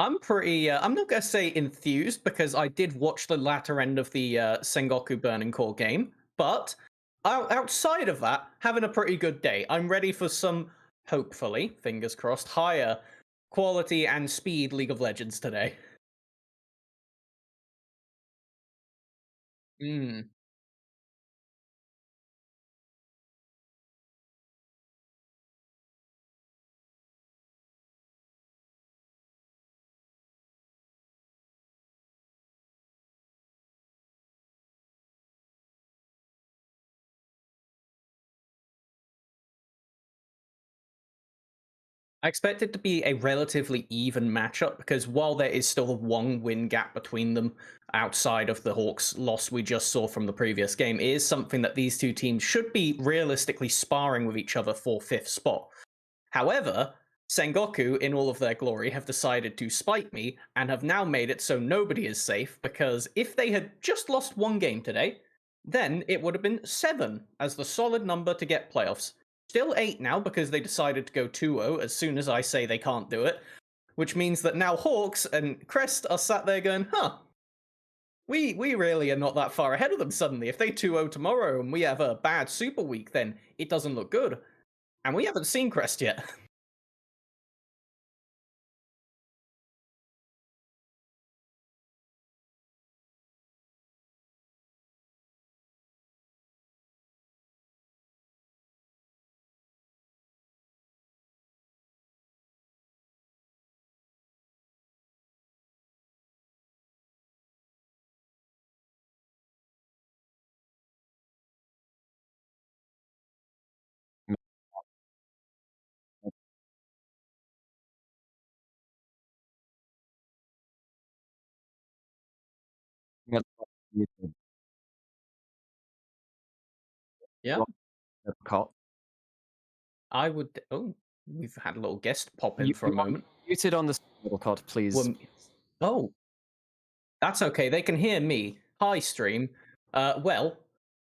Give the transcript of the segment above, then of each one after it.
I'm pretty. I'm not gonna say enthused because I did watch the latter end of the Sengoku Burning Core game, but outside of that, having a pretty good day. I'm ready for some, hopefully, fingers crossed, higher quality and speed League of Legends today. Hmm. I expect it to be a relatively even matchup because while there is still a one win gap between them outside of the Hawks loss we just saw from the previous game, it is something that these two teams should be realistically sparring with each other for fifth spot. However, Sengoku, in all of their glory, have decided to spite me and have now made it so nobody is safe because if they had just lost one game today, then it would have been 7 as the solid number to get playoffs. Still 8 now because they decided to go 2-0 as soon as I say they can't do it, which means that now Hawks and Crest are sat there going, huh, we really are not that far ahead of them suddenly. If they 2-0 tomorrow and we have a bad super week, then it doesn't look good. And we haven't seen Crest yet. Yep. You too. Yeah. Well, difficult. I would. Oh, we've had a little guest pop in You for a you are moment. muted on the middle card, please. Well, oh, that's okay. They can hear me. Hi, stream. Well,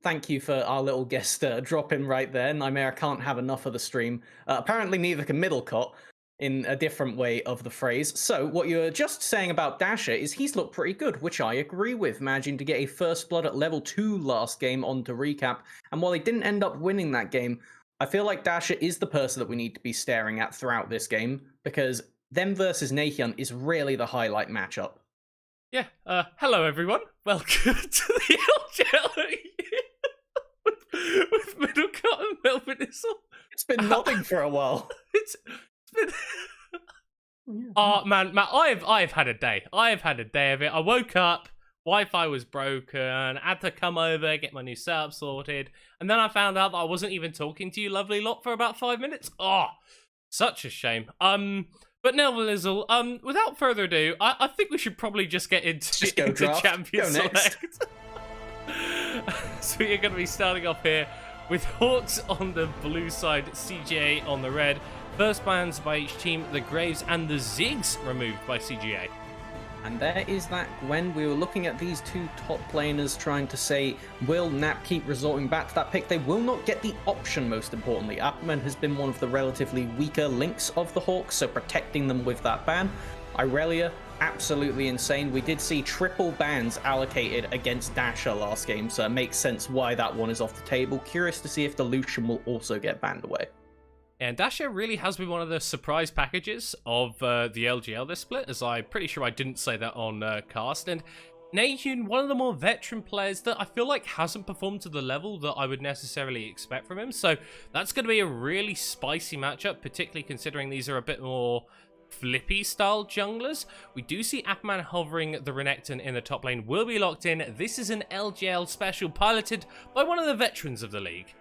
thank you for our little guest drop in right there. Nightmare, I can't have enough of the stream. Apparently, neither can Middlecott in a different way of the phrase. So, what you're just saying about Dasher is he's looked pretty good, which I agree with, managing to get a first blood at level 2 last game on to recap. And while they didn't end up winning that game, I feel like Dasher is the person that we need to be staring at throughout this game because them versus Nahyun is really the highlight matchup. Yeah, hello everyone. Welcome to the LJL with Middlecott and Melvin Issel. It's been nothing for a while. It's been. Oh man, I've had a day. I've had a day of it. I woke up, Wi-Fi was broken, had to come over, get my new setup sorted, and then I found out that I wasn't even talking to you lovely lot for about 5 minutes. Oh, such a shame. But now, Lizzle, without further ado, I think we should probably just get into draft. Champion Go next. Select. So we're going to be starting off here with Hawks on the blue side, CGA on the red. First bans by each team, the Graves and the Ziggs removed by CGA. And there is that Gwen. We were looking at these two top laners trying to say, will Nap keep resorting back to that pick? They will not get the option, most importantly. Appman has been one of the relatively weaker links of the Hawks, so protecting them with that ban. Irelia, absolutely insane. We did see triple bans allocated against Dasher last game, so it makes sense why that one is off the table. Curious to see if the Lucian will also get banned away. And Dasher really has been one of the surprise packages of the LGL this split, as I'm pretty sure I didn't say that on cast. And Nahyun, one of the more veteran players that I feel like hasn't performed to the level that I would necessarily expect from him. So that's going to be a really spicy matchup, particularly considering these are a bit more flippy style junglers. We do see Appman hovering the Renekton in the top lane, will be locked in. This is an LGL special piloted by one of the veterans of the league.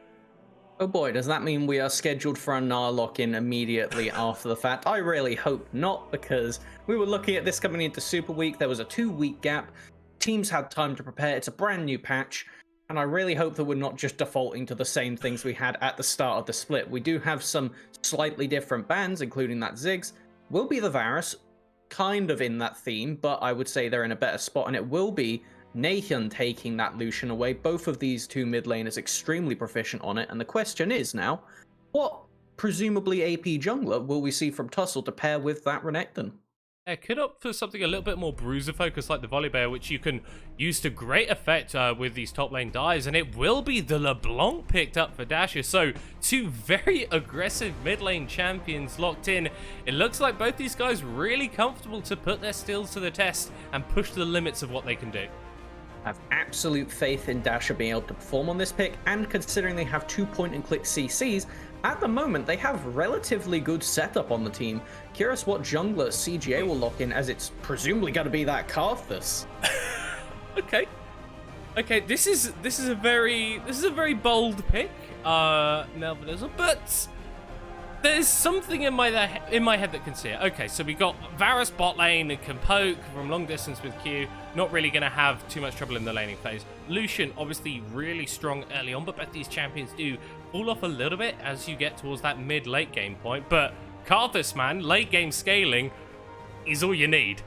Oh boy, does that mean we are scheduled for a Nar lock-in immediately after the fact? I really hope not, because we were looking at this coming into Super Week. There was a 2-week gap. Teams had time to prepare. It's a brand new patch, and I really hope that we're not just defaulting to the same things we had at the start of the split. We do have some slightly different bans, including that Ziggs. Will be the Varus, kind of in that theme, but I would say they're in a better spot, and it will be Nahyun taking that Lucian away. Both of these two mid laners extremely proficient on it, and the question is now, what presumably AP jungler will we see from Tussle to pair with that Renekton? Could opt for something a little bit more bruiser focused like the Volibear, which you can use to great effect with these top lane dives, and it will be the LeBlanc picked up for Dasher. So two very aggressive mid lane champions locked in. It looks like both these guys really comfortable to put their skills to the test and push the limits of what they can do. I have absolute faith in Dasher being able to perform on this pick, and considering they have 2 point-and-click CCs, at the moment they have relatively good setup on the team. Curious what jungler CGA will lock in, as it's presumably going to be that Karthus. Okay, this is a very bold pick, Nelvanizzle, but there's something in my head that can see it. Okay, so we got Varus bot lane and can poke from long distance with Q. Not really going to have too much trouble in the laning phase. Lucian, obviously really strong early on, but both these champions do fall off a little bit as you get towards that mid-late game point. But Karthus, man, late game scaling is all you need.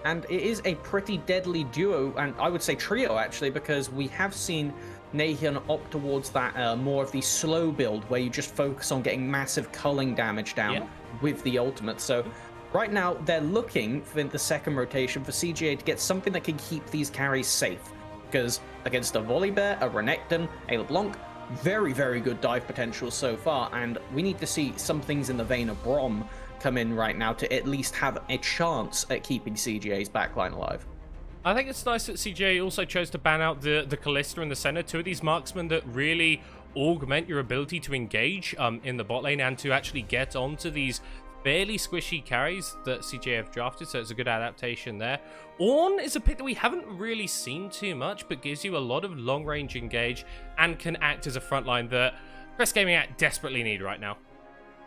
And it is a pretty deadly duo, and I would say trio actually, because we have seen Nahyun opt towards that more of the slow build where you just focus on getting massive culling damage down with the ultimate. So right now they're looking for the second rotation for CGA to get something that can keep these carries safe, because against a Volibear, a Renekton, a LeBlanc, very, very good dive potential so far, and we need to see some things in the vein of Brom come in right now to at least have a chance at keeping CGA's backline alive. I think it's nice that CJ also chose to ban out the Kalista in the center, two of these marksmen that really augment your ability to engage in the bot lane and to actually get onto these fairly squishy carries that CJ have drafted, so it's a good adaptation there. Ornn is a pick that we haven't really seen too much, but gives you a lot of long-range engage and can act as a frontline that Crest Gaming Act desperately need right now.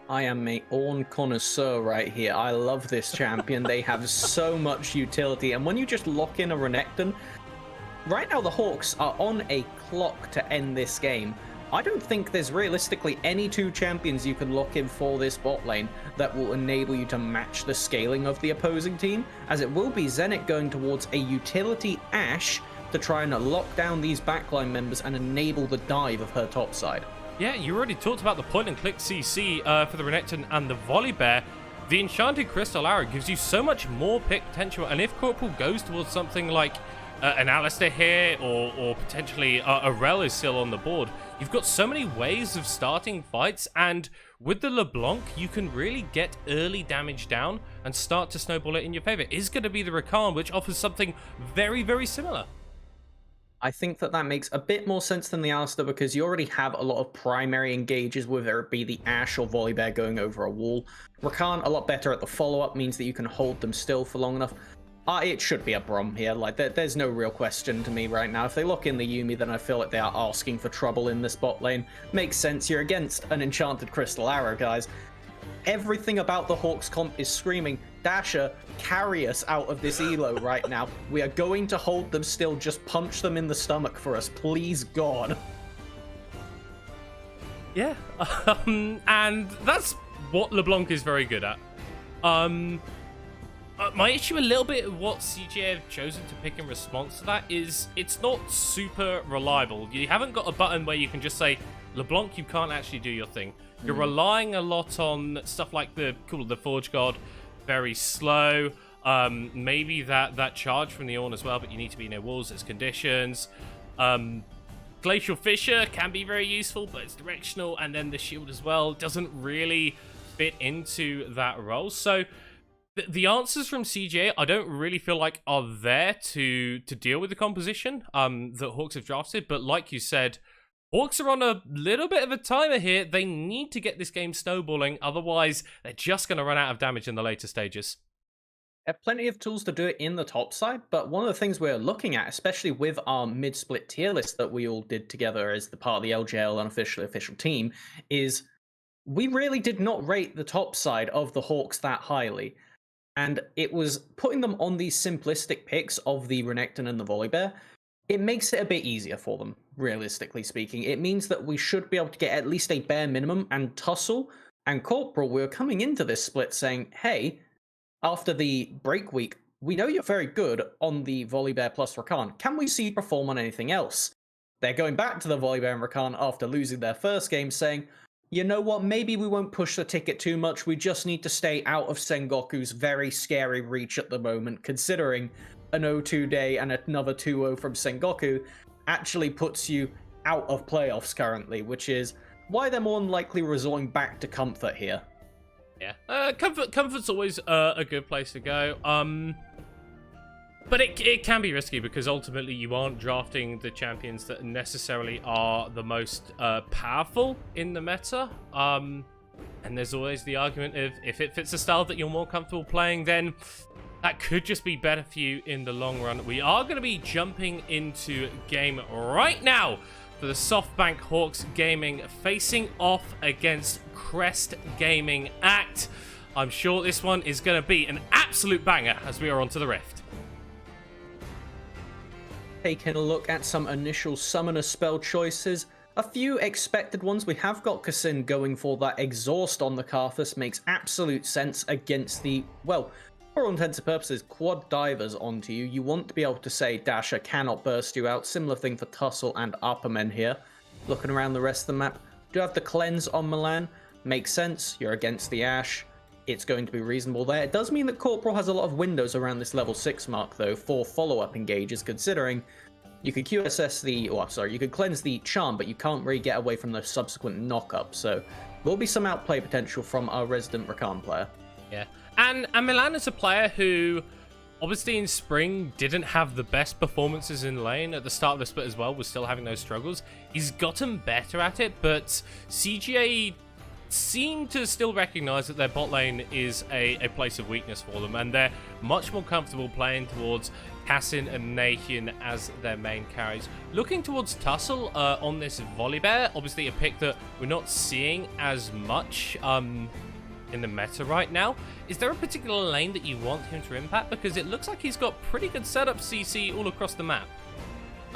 I am a Ornn connoisseur right here. I love this champion. They have so much utility, and when you just lock in a Renekton, right now the Hawks are on a clock to end this game. I don't think there's realistically any two champions you can lock in for this bot lane that will enable you to match the scaling of the opposing team, as it will be Zenit going towards a utility Ashe to try and lock down these backline members and enable the dive of her top side. Yeah, you already talked about the point-and-click CC for the Renekton and the Volibear. The Enchanted Crystal Arrow gives you so much more pick potential, and if Corporal goes towards something like an Alistair here, or potentially a Rel is still on the board, you've got so many ways of starting fights, and with the LeBlanc, you can really get early damage down and start to snowball it in your favor. It is going to be the Rakan, which offers something very, very similar. I think that makes a bit more sense than the Alistair, because you already have a lot of primary engages, whether it be the Ashe or Volibear going over a wall. Rakan, a lot better at the follow-up, means that you can hold them still for long enough. It should be a Brom here. Like, there's no real question to me right now. If they lock in the Yuumi, then I feel like they are asking for trouble in this bot lane. Makes sense. You're against an Enchanted Crystal Arrow, guys. Everything about the Hawks comp is screaming, Dasher, carry us out of this elo right now. We are going to hold them still. Just punch them in the stomach for us, please, God. Yeah, and that's what LeBlanc is very good at. My issue a little bit of what CGA have chosen to pick in response to that is it's not super reliable. You haven't got a button where you can just say, LeBlanc, you can't actually do your thing. You're relying a lot on stuff like the Forge God, very slow. Maybe that charge from the Ornn as well, but you need to be near walls, there's conditions. Glacial Fissure can be very useful, but it's directional, and then the shield as well doesn't really fit into that role. So the answers from CJ, I don't really feel like are there to deal with the composition that Hawks have drafted, but like you said, Hawks are on a little bit of a timer here. They need to get this game snowballing, otherwise they're just going to run out of damage in the later stages. Have plenty of tools to do it in the top side, but one of the things we're looking at, especially with our mid-split tier list that we all did together as the part of the LJL unofficial official team, is we really did not rate the top side of the Hawks that highly. And it was putting them on these simplistic picks of the Renekton and the Volibear. It makes it a bit easier for them, realistically speaking. It means that we should be able to get at least a bare minimum, and Tussle and Corporal, we were coming into this split saying, hey, after the break week, we know you're very good on the Volibear plus Rakan. Can we see you perform on anything else? They're going back to the Volibear and Rakan after losing their first game saying, you know what, maybe we won't push the ticket too much. We just need to stay out of Sengoku's very scary reach at the moment, considering an 0-2 day and another 2-0 from Sengoku actually puts you out of playoffs currently, which is why they're more than likely resorting back to comfort here. Yeah, comfort's always a good place to go. But it can be risky because ultimately you aren't drafting the champions that necessarily are the most powerful in the meta. And there's always the argument of if it fits a style that you're more comfortable playing, then that could just be better for you in the long run. We are going to be jumping into game right now for the Softbank Hawks Gaming facing off against Crest Gaming Act. I'm sure this one is going to be an absolute banger as we are onto the Rift. Taking a look at some initial summoner spell choices. A few expected ones. We have got Kassin going for that exhaust on the Karthus. Makes absolute sense against the, well, for all intents and purposes, quad divers onto you. You want to be able to say Dasher cannot burst you out. Similar thing for Tussle and Uppermen here. Looking around the rest of the map, do have the cleanse on Milan. Makes sense. You're against the Ash. It's going to be reasonable there. It does mean that Corporal has a lot of windows around this level 6 mark, though, for follow-up engages, considering you could QSS the, you could cleanse the charm, but you can't really get away from the subsequent knock-up. So there'll be some outplay potential from our resident Rakan player. Yeah. And Milan is a player who, obviously in spring, didn't have the best performances in lane. At the start of the split as well, was still having those struggles. He's gotten better at it, but CGA seem to still recognize that their bot lane is a place of weakness for them, and they're much more comfortable playing towards Kassin and Nahyun as their main carries. Looking towards Tussle on this Volibear, obviously a pick that we're not seeing as much in the meta right now. Is there a particular lane that you want him to impact? Because it looks like he's got pretty good setup CC all across the map.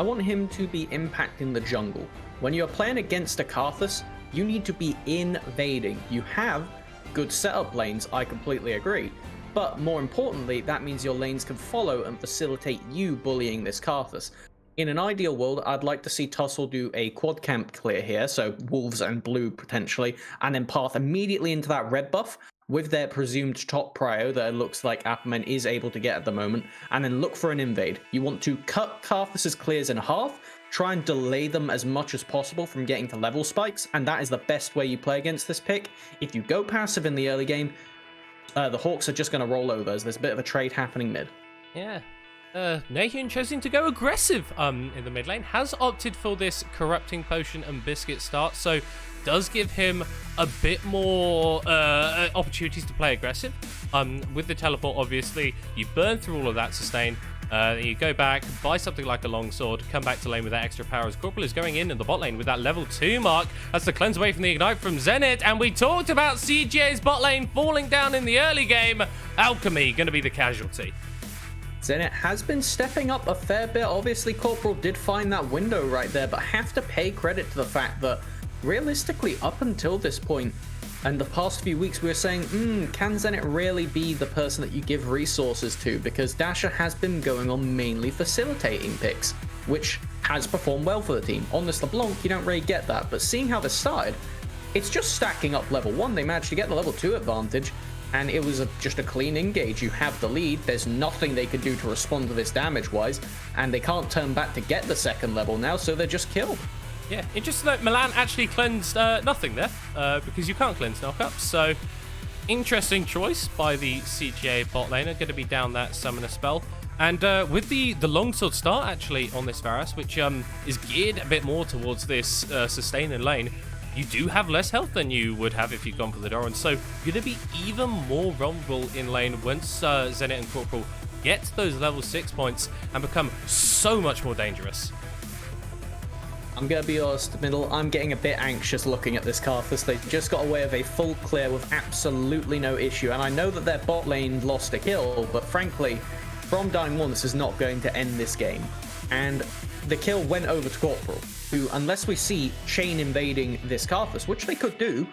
I want him to be impacting the jungle. When you're playing against a Karthus, you need to be invading. You have good setup lanes, I completely agree. But more importantly, that means your lanes can follow and facilitate you bullying this Karthus. In an ideal world, I'd like to see Tussle do a quad camp clear here, so wolves and blue potentially, and then path immediately into that red buff with their presumed top prio that it looks like Uppermen is able to get at the moment, and then look for an invade. You want to cut Karthus's clears in half, try and delay them as much as possible from getting to level spikes, and that is the best way you play against this pick. If you go passive in the early game, the Hawks are just going to roll over as there's a bit of a trade happening mid. Yeah. Nahyun choosing to go aggressive in the mid lane, has opted for this Corrupting Potion and Biscuit start, so does give him a bit more opportunities to play aggressive. With the teleport, obviously, you burn through all of that sustain, you go back, buy something like a longsword, come back to lane with that extra power as Corporal is going in the bot lane with that level 2 mark. That's the cleanse away from the ignite from Zenit, and we talked about CJ's bot lane falling down in the early game. Alchemy going to be the casualty. Zenit has been stepping up a fair bit. Obviously, Corporal did find that window right there, but have to pay credit to the fact that realistically, up until this point, and the past few weeks, we were saying, can Zenit really be the person that you give resources to? Because Dasher has been going on mainly facilitating picks, which has performed well for the team. On this LeBlanc, you don't really get that, but seeing how this started, it's just stacking up level 1. They managed to get the level 2 advantage, and it was just a clean engage. You have the lead, there's nothing they could do to respond to this damage-wise, and they can't turn back to get the second level now, so they're just killed. Yeah, interesting that Milan actually cleansed nothing there, because you can't cleanse knockups, so interesting choice by the CGA bot laner, going to be down that summoner spell. And with the longsword start actually on this Varus, which is geared a bit more towards this sustain in lane, you do have less health than you would have if you'd gone for the Doran, so you're going to be even more vulnerable in lane once Zenit and Corporal get those level 6 points and become so much more dangerous. I'm going to be honest, Middle, I'm getting a bit anxious looking at this Karthus. They just got away with a full clear with absolutely no issue, and I know that their bot lane lost a kill, but frankly, from dying 1, this is not going to end this game. And the kill went over to Corporal, who, unless we see chain invading this Karthus, which they could do,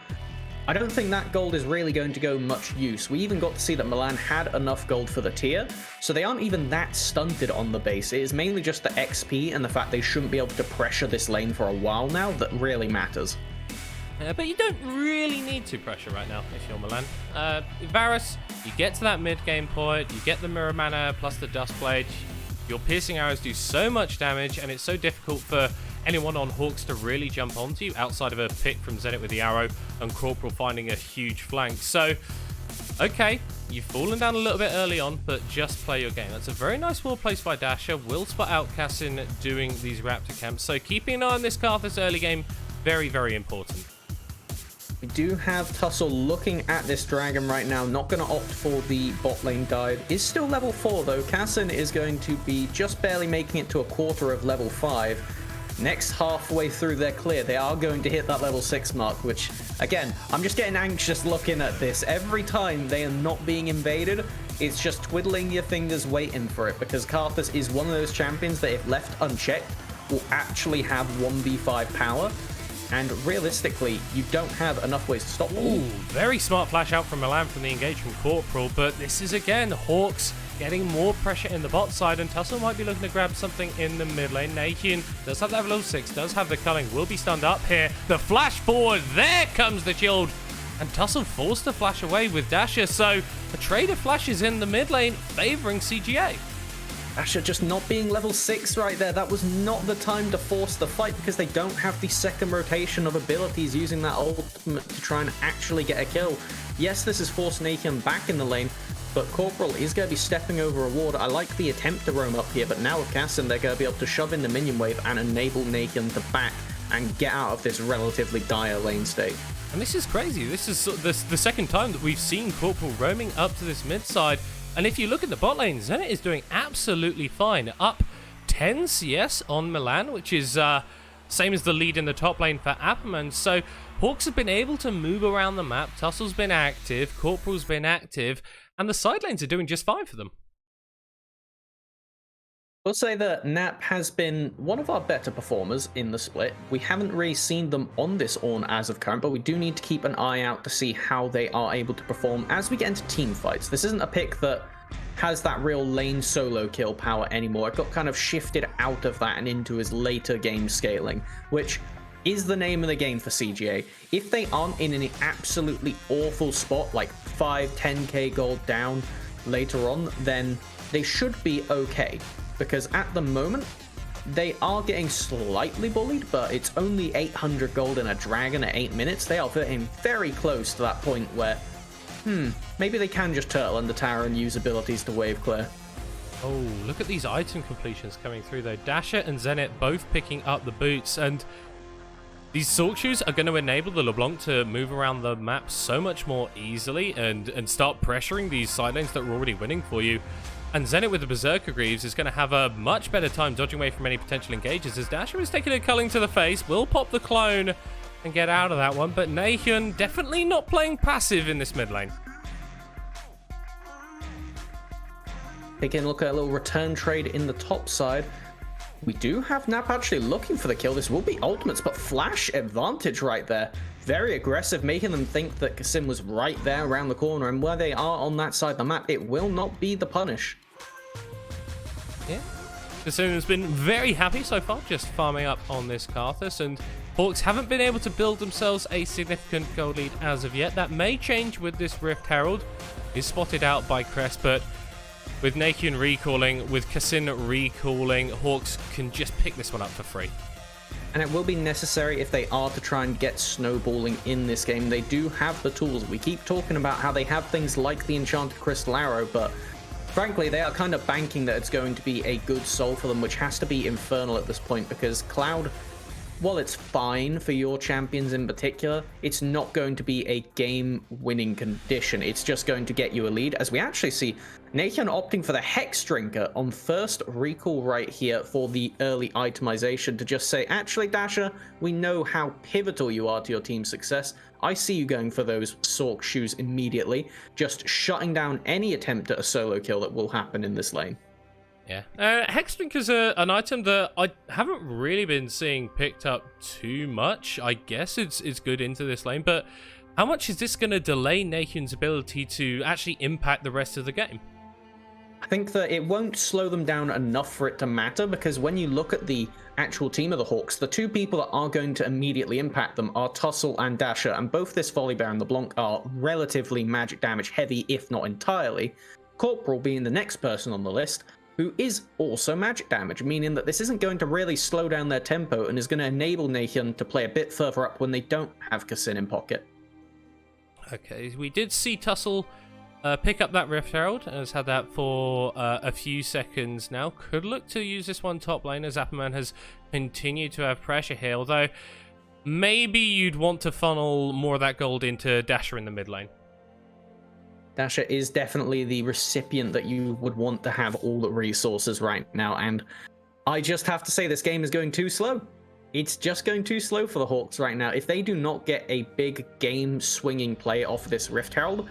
I don't think that gold is really going to go much use. We even got to see that Milan had enough gold for the tier, so they aren't even that stunted on the base. It is mainly just the XP and the fact they shouldn't be able to pressure this lane for a while now that really matters. But you don't really need to pressure right now if you're Milan. Varus, you get to that mid-game point, you get the Mirror Mana plus the Dust Blade, your piercing arrows do so much damage, and it's so difficult for anyone on Hawks to really jump onto you outside of a pick from Zenit with the arrow and Corporal finding a huge flank. So, okay, you've fallen down a little bit early on, but just play your game. That's a very nice wall placed by Dasher. Will spot out Cassin doing these Raptor camps. So keeping an eye on this Karthus early game, very, very important. We do have Tussle looking at this dragon right now, not going to opt for the bot lane dive. Is still level 4 though. Cassin is going to be just barely making it to a quarter of level 5. Next halfway through their clear, they are going to hit that level 6 mark, which, again, I'm just getting anxious looking at this. Every time they are not being invaded, it's just twiddling your fingers waiting for it, because Karthus is one of those champions that if left unchecked, will actually have 1v5 power. And realistically, you don't have enough ways to stop them. Ooh, very smart flash out from Milan from the engage from Corporal, but this is again Hawks getting more pressure in the bot side, and Tussle might be looking to grab something in the mid lane. Nakian does have that level 6, does have the culling, will be stunned up here. The flash forward, there comes the shield, and Tussle forced to flash away with Dasher, so a trade of flashes in the mid lane favouring CGA. Dasher just not being level 6 right there. That was not the time to force the fight, because they don't have the second rotation of abilities using that ultimate to try and actually get a kill. Yes, this has forced Nakian back in the lane, but Corporal is going to be stepping over a ward. I like the attempt to roam up here, but now with Cassin, they're going to be able to shove in the minion wave and enable Nakian to back and get out of this relatively dire lane state. And this is crazy. This is the second time that we've seen Corporal roaming up to this mid side. And if you look at the bot lane, Zenit is doing absolutely fine. Up 10 CS on Milan, which is same as the lead in the top lane for Apperman. So Hawks have been able to move around the map. Tussle's been active, Corporal's been active, and the side lanes are doing just fine for them. We'll say that Nap has been one of our better performers in the split. We haven't really seen them on this Ornn as of current, but we do need to keep an eye out to see how they are able to perform as we get into team fights. This isn't a pick that has that real lane solo kill power anymore. It got kind of shifted out of that and into his later game scaling, which is the name of the game for CGA. If they aren't in an absolutely awful spot, like 5-10k gold down later on, then they should be okay. Because at the moment, they are getting slightly bullied, but it's only 800 gold in a dragon at 8 minutes. They are getting very close to that point where, maybe they can just turtle under tower and use abilities to wave clear. Oh, look at these item completions coming through though. Dasher and Zenit both picking up the boots, and these Sork Shoes are going to enable the LeBlanc to move around the map so much more easily and start pressuring these side lanes that are already winning for you. And Zenit with the Berserker Greaves is going to have a much better time dodging away from any potential engages, as Dasher is taking a culling to the face, will pop the clone and get out of that one, but Nahyun definitely not playing passive in this mid lane. Taking a look at a little return trade in the top side. We do have Nap actually looking for the kill. This will be ultimates, but flash advantage right there. Very aggressive, making them think that Kasim was right there around the corner, and where they are on that side of the map, it will not be the punish. Yeah. Kasim has been very happy so far, just farming up on this Karthus, and Hawks haven't been able to build themselves a significant gold lead as of yet. That may change with this Rift Herald. Is spotted out by Crest, but with Nakian recalling, with Kassin recalling, Hawks can just pick this one up for free. And it will be necessary if they are to try and get snowballing in this game. They do have the tools. We keep talking about how they have things like the Enchanted Crystal Arrow, but frankly, they are kind of banking that it's going to be a good soul for them, which has to be Infernal at this point, because Cloud, while it's fine for your champions in particular, it's not going to be a game-winning condition. It's just going to get you a lead, as we actually see Nakian opting for the Hex Drinker on first recall right here for the early itemization to just say, actually, Dasher, we know how pivotal you are to your team's success. I see you going for those Sork Shoes immediately, just shutting down any attempt at a solo kill that will happen in this lane. Yeah. Hex Drink is an item that I haven't really been seeing picked up too much. I guess it's good into this lane, but how much is this going to delay Nakian's ability to actually impact the rest of the game? I think that it won't slow them down enough for it to matter, because when you look at the actual team of the Hawks, the two people that are going to immediately impact them are Tussle and Dasher, and both this Volibear and LeBlanc are relatively magic damage heavy, if not entirely. Corporal being the next person on the list, who is also magic damage, meaning that this isn't going to really slow down their tempo and is going to enable Nahyun to play a bit further up when they don't have Kassin in pocket. Okay, we did see Tussle pick up that Rift Herald, and has had that for a few seconds now. Could look to use this one top lane, as Apperman has continued to have pressure here, although maybe you'd want to funnel more of that gold into Dasher in the mid lane. Dasher is definitely the recipient that you would want to have all the resources right now, and I just have to say this game is going too slow. It's just going too slow for the Hawks right now. If they do not get a big game-swinging play off this Rift Herald,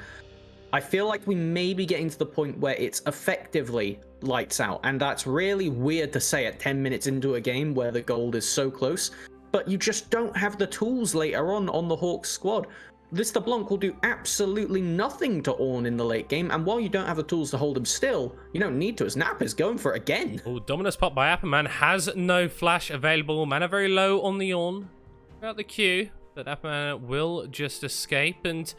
I feel like we may be getting to the point where it's effectively lights out, and that's really weird to say at 10 minutes into a game where the gold is so close, but you just don't have the tools later on the Hawks squad. This LeBlanc will do absolutely nothing to Ornn in the late game, and while you don't have the tools to hold him still, you don't need to, as Nap is going for it again. Oh, Dominus pop by Apperman, has no flash available. Mana very low on the Ornn throughout the queue, but Apperman will just escape, and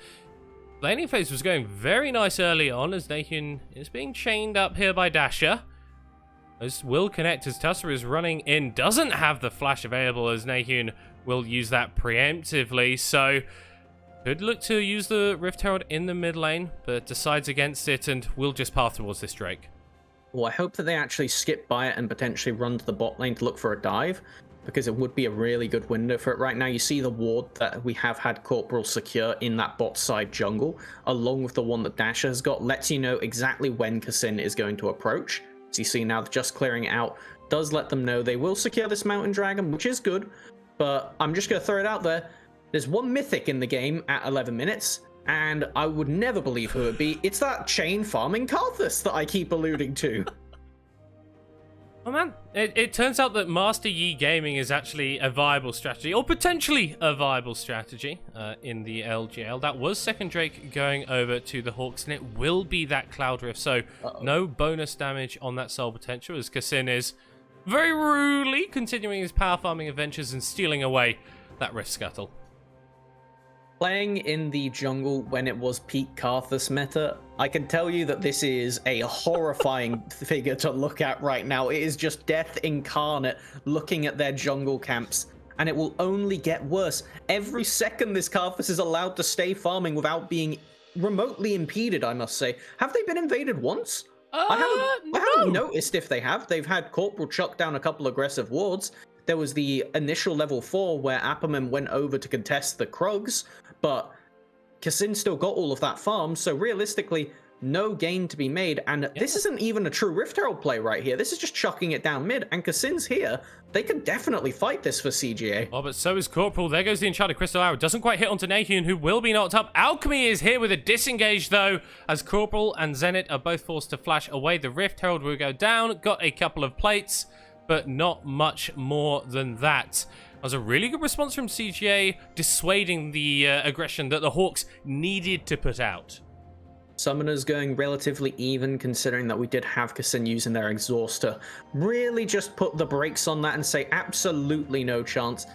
laning phase was going very nice early on as Nahyun is being chained up here by Dasher. This will connect as Tusser is running in, doesn't have the flash available as Nahyun will use that preemptively, so could look to use the Rift Herald in the mid lane, but decides against it and will just path towards this Drake. Well, I hope that they actually skip by it and potentially run to the bot lane to look for a dive, because it would be a really good window for it. Right now, you see the ward that we have had Corporal secure in that bot side jungle, along with the one that Dasher has got, lets you know exactly when Kassin is going to approach. So you see now just clearing it out does let them know they will secure this Mountain Dragon, which is good, but I'm just going to throw it out there. There's one mythic in the game at 11 minutes, and I would never believe who it would be. It's that chain farming Karthus that I keep alluding to. Oh man, it turns out that Master Yi Gaming is actually a viable strategy, or potentially a viable strategy in the LJL. That was second Drake going over to the Hawks, and it will be that Cloud Rift, so no bonus damage on that Soul Potential, as Kassin is very rudely continuing his power farming adventures and stealing away that Rift Scuttle. Playing in the jungle when it was peak Karthus meta, I can tell you that this is a horrifying figure to look at right now. It is just death incarnate looking at their jungle camps, and it will only get worse. Every second this Karthus is allowed to stay farming without being remotely impeded, I must say. Have they been invaded once? I haven't noticed if they have. They've had Corporal chuck down a couple aggressive wards. There was the initial level 4 where Apperman went over to contest the Krugs, but Kassin still got all of that farm, so realistically, no gain to be made, and this isn't even a true Rift Herald play right here. This is just chucking it down mid, and Kassin's here. They could definitely fight this for CGA. Oh, but so is Corporal. There goes the Enchanted Crystal Arrow. Doesn't quite hit onto Nahyun, who will be knocked up. Alchemy is here with a disengage, though, as Corporal and Zenit are both forced to flash away. The Rift Herald will go down. Got a couple of plates, but not much more than that. That was a really good response from CGA, dissuading the aggression that the Hawks needed to put out. Summoners going relatively even, considering that we did have Kassin using their exhaust to really just put the brakes on that and say absolutely no chance.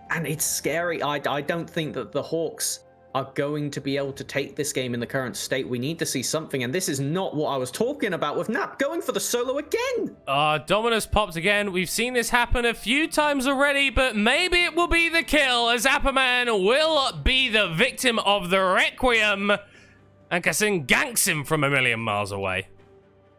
And it's scary. I don't think that the Hawks are going to be able to take this game in the current state. We need to see something, and this is not what I was talking about with Nap going for the solo again. Dominus popped again. We've seen this happen a few times already, but maybe it will be the kill, as Apperman will be the victim of the Requiem, and Kassin ganks him from a million miles away.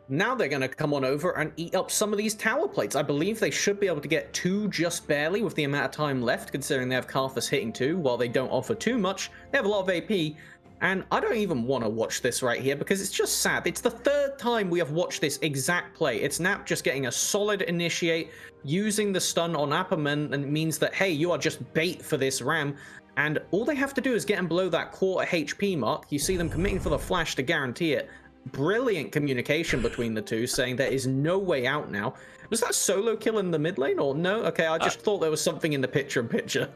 Now they're going to come on over and eat up some of these tower plates. I believe they should be able to get 2 just barely with the amount of time left, considering they have Karthus hitting 2. While they don't offer too much, they have a lot of AP. And I don't even want to watch this right here because it's just sad. It's the 3rd time we have watched this exact play. It's Nap just getting a solid initiate, using the stun on Apperman, and it means that, hey, you are just bait for this Ram. And all they have to do is get him below that quarter HP mark. You see them committing for the flash to guarantee it. Brilliant communication between the two, saying there is no way out now. Was that solo kill in the mid lane or no? Okay, I just thought there was something in the picture-in-picture.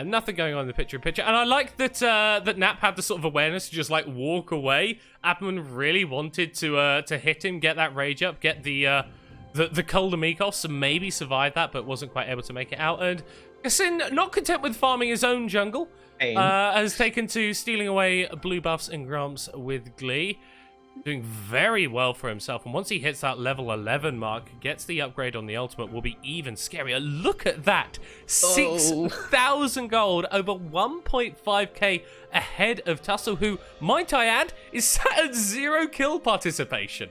Nothing going on in the picture-in-picture. And I like that that Nap had the sort of awareness to just, like, walk away. Appleman really wanted to hit him, get that rage up, get the Koldomik off, so maybe survive that, but wasn't quite able to make it out. And Kassin, not content with farming his own jungle, has taken to stealing away blue buffs and grumps with glee. Doing very well for himself, and once he hits that level 11 mark, gets the upgrade on the ultimate, will be even scarier. Look at that! 6,000 gold, over 1.5k ahead of Tussle, who, might I add, is sat at 0 kill participation.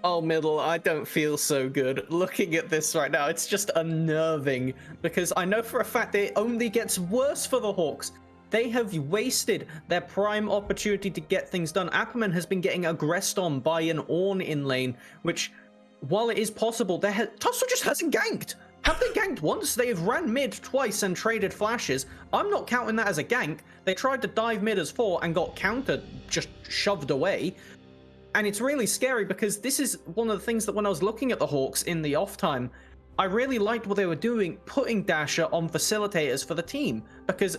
Oh, Middle, I don't feel so good looking at this right now. It's just unnerving, because I know for a fact it only gets worse for the Hawks. They have wasted their prime opportunity to get things done. Appleman has been getting aggressed on by an Ornn in lane, which, while it is possible, Tussle just hasn't ganked. Have they ganked once? They have ran mid twice and traded flashes. I'm not counting that as a gank. They tried to dive mid as 4 and got countered, just shoved away. And it's really scary because this is one of the things that when I was looking at the Hawks in the off time, I really liked what they were doing, putting Dasher on facilitators for the team, because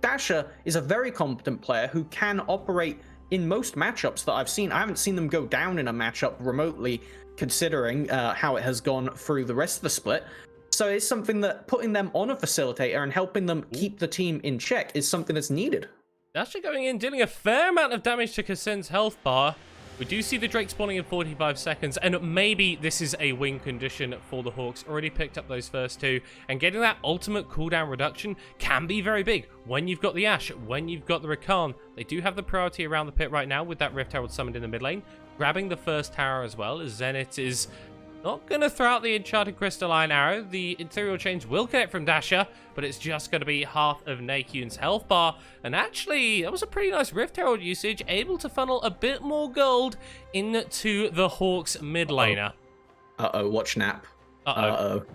Dasher is a very competent player who can operate in most matchups that I've seen. I haven't seen them go down in a matchup remotely, considering how it has gone through the rest of the split. So it's something that putting them on a facilitator and helping them keep the team in check is something that's needed. Dasher going in, dealing a fair amount of damage to Kassin's health bar. We do see the Drake spawning in 45 seconds, and maybe this is a win condition for the Hawks. Already picked up those first 2, and getting that ultimate cooldown reduction can be very big. When you've got the Ashe, when you've got the Rakan, they do have the priority around the pit right now with that Rift Herald summoned in the mid lane. Grabbing the first tower as well, as Zenith is not going to throw out the Enchanted Crystalline Arrow. The Ethereal Chains will get it from Dasher, but it's just going to be half of Nakyun's health bar. And actually, that was a pretty nice Rift Herald usage, able to funnel a bit more gold into the Hawks mid laner. Uh-oh, watch Nap.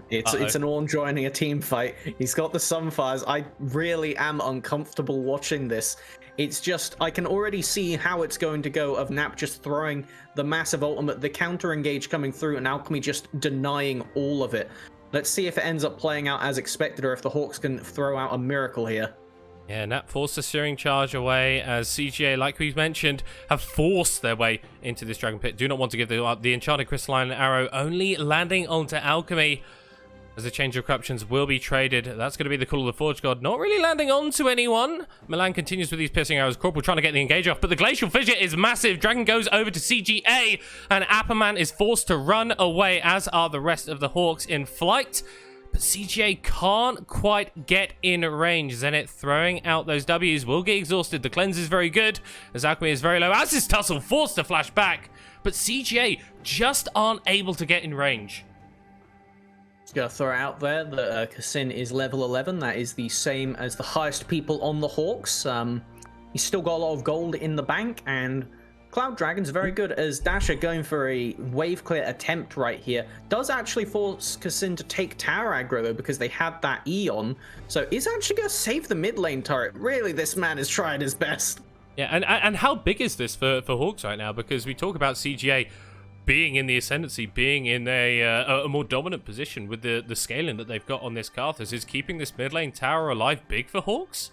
It's an Ornn joining a team fight. He's got the Sunfires. I really am uncomfortable watching this. It's just, I can already see how it's going to go of Nap just throwing the massive ultimate, the counter engage coming through, and Alchemy just denying all of it. Let's see if it ends up playing out as expected, or if the Hawks can throw out a miracle here. Yeah, Nap forced a Searing Charge away, as CGA, like we've mentioned, have forced their way into this Dragon Pit. Do not want to give the Enchanted Crystalline Arrow, only landing onto Alchemy, as the Change of Corruptions will be traded. That's going to be the Call of the Forge God, not really landing onto anyone. Milan continues with these piercing arrows. Corporal trying to get the engage off, but the Glacial Fissure is massive. Dragon goes over to CGA, and Apperman is forced to run away, as are the rest of the Hawks in flight. But CGA can't quite get in range. Zenith throwing out those W's will get exhausted. The cleanse is very good, as Alchemy is very low, as is Tussle forced to flash back. But CGA just aren't able to get in range. Just gonna throw out there that Kassin is level 11. That is the same as the highest people on the Hawks. He's still got a lot of gold in the bank, and Cloud Dragon's very good, as Dasher going for a wave clear attempt right here does actually force Kassin to take tower aggro though, because they had that E on. So is actually gonna save the mid lane turret. Really, this man is trying his best. Yeah, and how big is this for Hawks right now? Because we talk about CGA being in the ascendancy, being in a more dominant position with the scaling that they've got on this Karthus. Is keeping this mid lane tower alive big for Hawks?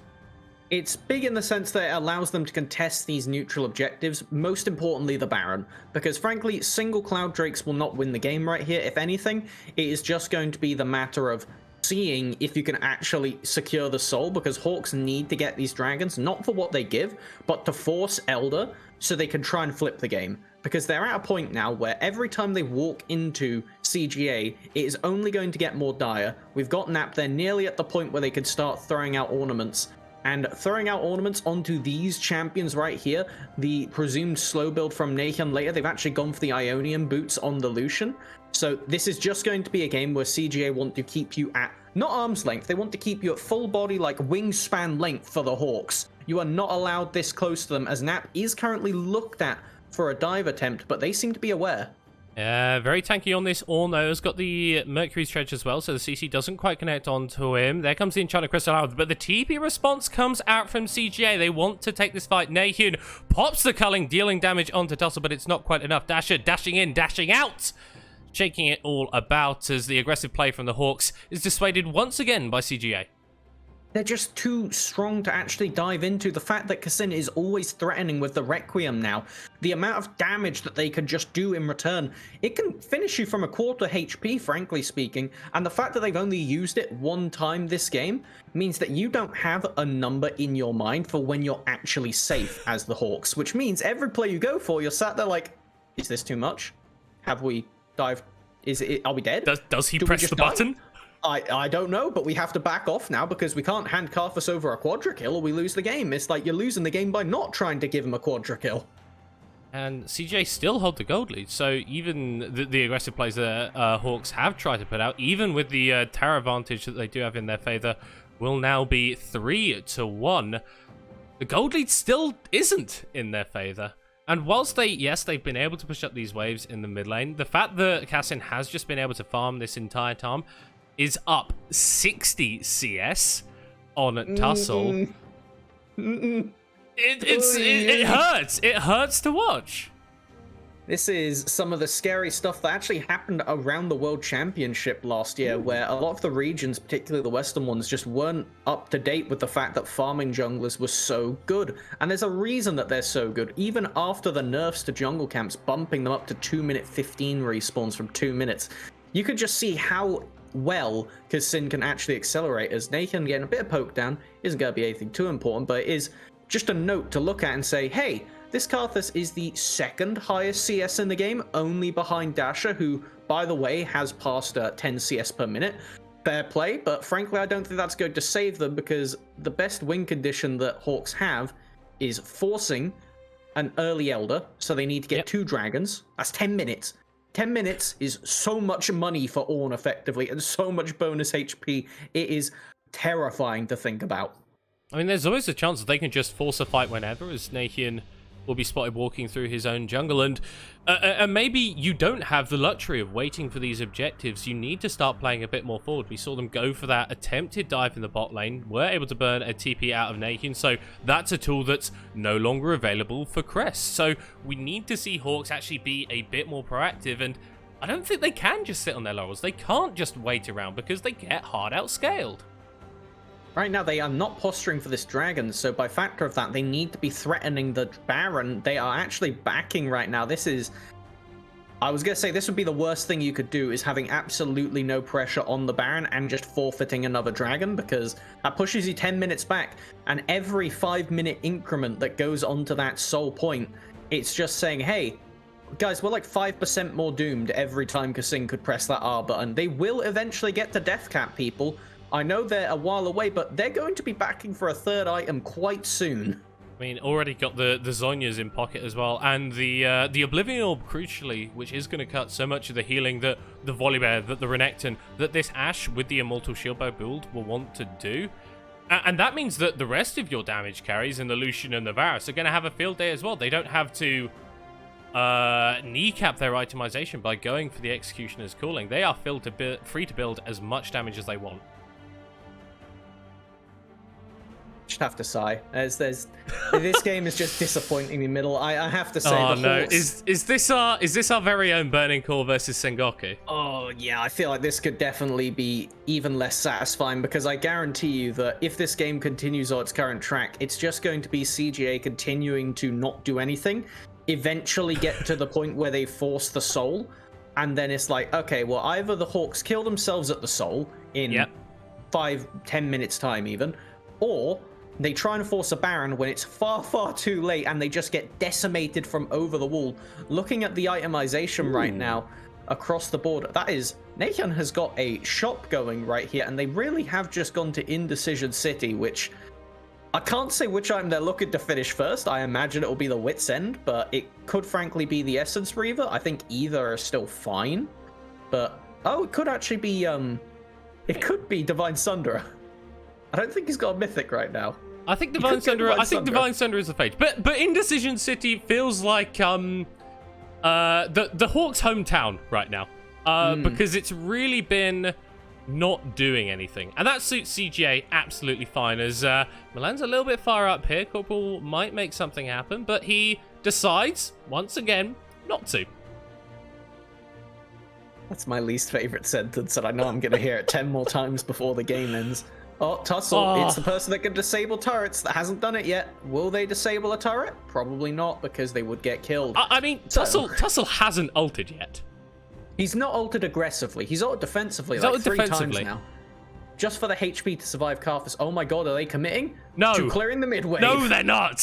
It's big in the sense that it allows them to contest these neutral objectives, most importantly the Baron, because frankly, single Cloud Drakes will not win the game right here. If anything, it is just going to be the matter of seeing if you can actually secure the soul, because Hawks need to get these dragons, not for what they give, but to force Elder so they can try and flip the game. Because they're at a point now where every time they walk into CGA, it is only going to get more dire. We've got Nap, they're nearly at the point where they could start throwing out ornaments. And throwing out ornaments onto these champions right here, the presumed slow build from Nathan later, they've actually gone for the Ionian boots on the Lucian. So this is just going to be a game where CGA want to keep you at, not arm's length, they want to keep you at full body, like wingspan length for the Hawks. You are not allowed this close to them, as Nap is currently looked at for a dive attempt, but they seem to be aware. Very tanky on this Ornn though. Has got the Mercury's Treasure as well, so the CC doesn't quite connect onto him. There comes the Enchanted Crystal out, but the TP response comes out from CGA. They want to take this fight. Nahyun pops the culling, dealing damage onto Tussle, but it's not quite enough. Dasher dashing in, dashing out, shaking it all about, as the aggressive play from the Hawks is dissuaded once again by CGA. they're just too strong to actually dive into. The fact that Kassin is always threatening with the Requiem now, the amount of damage that they can just do in return, it can finish you from a quarter HP, frankly speaking, and the fact that they've only used it one time this game means that you don't have a number in your mind for when you're actually safe as the Hawks, which means every play you go for, you're sat there like, is this too much? Have we dived? Are we dead? Does he press the button? I don't know, but we have to back off now because we can't hand Karthus over a quadra kill or we lose the game. It's like you're losing the game by not trying to give him a quadra kill. And CJ still hold the gold lead, so even the aggressive plays that Hawks have tried to put out, even with the tower advantage that they do have in their favor, will now be 3-1. The gold lead still isn't in their favor. And whilst they've been able to push up these waves in the mid lane, the fact that Kassin has just been able to farm this entire time is up 60 CS on Tussle. It hurts. It hurts to watch. This is some of the scary stuff that actually happened around the World Championship last year, where a lot of the regions, particularly the Western ones, just weren't up to date with the fact that farming junglers was so good. And there's a reason that they're so good, even after the nerfs to jungle camps, bumping them up to 2-minute 15 respawns from 2 minutes. You could just see how well Kassin can actually accelerate, as Nathan getting a bit of poke down isn't going to be anything too important, but it is just a note to look at and say, hey, this Karthus is the second highest CS in the game, only behind Dasher, who, by the way, has passed 10 CS per minute. Fair play, but frankly, I don't think that's going to save them, because the best win condition that Hawks have is forcing an early Elder, so they need to get 2 dragons. That's 10 minutes. 10 minutes is so much money for Ornn, effectively, and so much bonus HP. It is terrifying to think about. I mean, there's always a chance that they can just force a fight whenever, as Nahian will be spotted walking through his own jungle, and maybe you don't have the luxury of waiting for these objectives. You need to start playing a bit more forward. We saw them go for that attempted dive in the bot lane, were able to burn a TP out of Nahian, so that's a tool that's no longer available for Crest. So we need to see Hawks actually be a bit more proactive, and I don't think they can just sit on their laurels. They can't just wait around because they get hard outscaled. Right now, they are not posturing for this dragon, so by factor of that, they need to be threatening the Baron. They are actually backing right now. This is... I was going to say, this would be the worst thing you could do, is having absolutely no pressure on the Baron and just forfeiting another dragon, because that pushes you 10 minutes back, and every 5-minute increment that goes onto that sole point, it's just saying, hey, guys, we're like 5% more doomed every time Kassin could press that R button. They will eventually get to death cap, people. I know they're a while away, but they're going to be backing for a 3rd item quite soon. I mean, already got the Zhonya's in pocket as well, and the Oblivion Orb, crucially, which is going to cut so much of the healing that the Volibear, that the Renekton, that this Ashe with the Immortal Shieldbow build will want to do. And that means that the rest of your damage carries in the Lucian and the Varus are going to have a field day as well. They don't have to kneecap their itemization by going for the Executioner's Calling. They are free to build as much damage as they want. Just have to sigh. This game is just disappointing in the middle. I have to say. Oh no! Hawks... Is this our very own Burning Core versus Sengoku? Oh yeah, I feel like this could definitely be even less satisfying, because I guarantee you that if this game continues on its current track, it's just going to be CGA continuing to not do anything, eventually get to the point where they force the soul, and then it's like, okay, well, either the Hawks kill themselves at the soul in 5-10 minutes time even, or they try and force a Baron when it's far, far too late and they just get decimated from over the wall. Looking at the itemization right now across the board, that is, Nathan has got a shop going right here, and they really have just gone to Indecision City, which I can't say which item they're looking to finish first. I imagine it will be the Wit's End, but it could frankly be the Essence Reaver. I think either are still fine, but it could actually be it could be Divine Sunderer. I don't think he's got a mythic right now. I think Divine Sunderer. Divine Sunderer is a fate, but Indecision City feels like the Hawks' hometown right now, because it's really been not doing anything, and that suits CGA absolutely fine. As Milan's a little bit far up here, Corporal might make something happen, but he decides once again not to. That's my least favorite sentence, and I know I'm going to hear it 10 more times before the game ends. Oh, Tussle, Oh. it's the person that can disable turrets that hasn't done it yet. Will they disable a turret? Probably not, because they would get killed. I mean, Tussle hasn't ulted yet. He's not ulted aggressively. He's ulted defensively He's like ulted 3 defensively. times now. Just for the HP to survive Karthus. Oh my god, are they committing? No. To clearing the mid wave. No, they're not.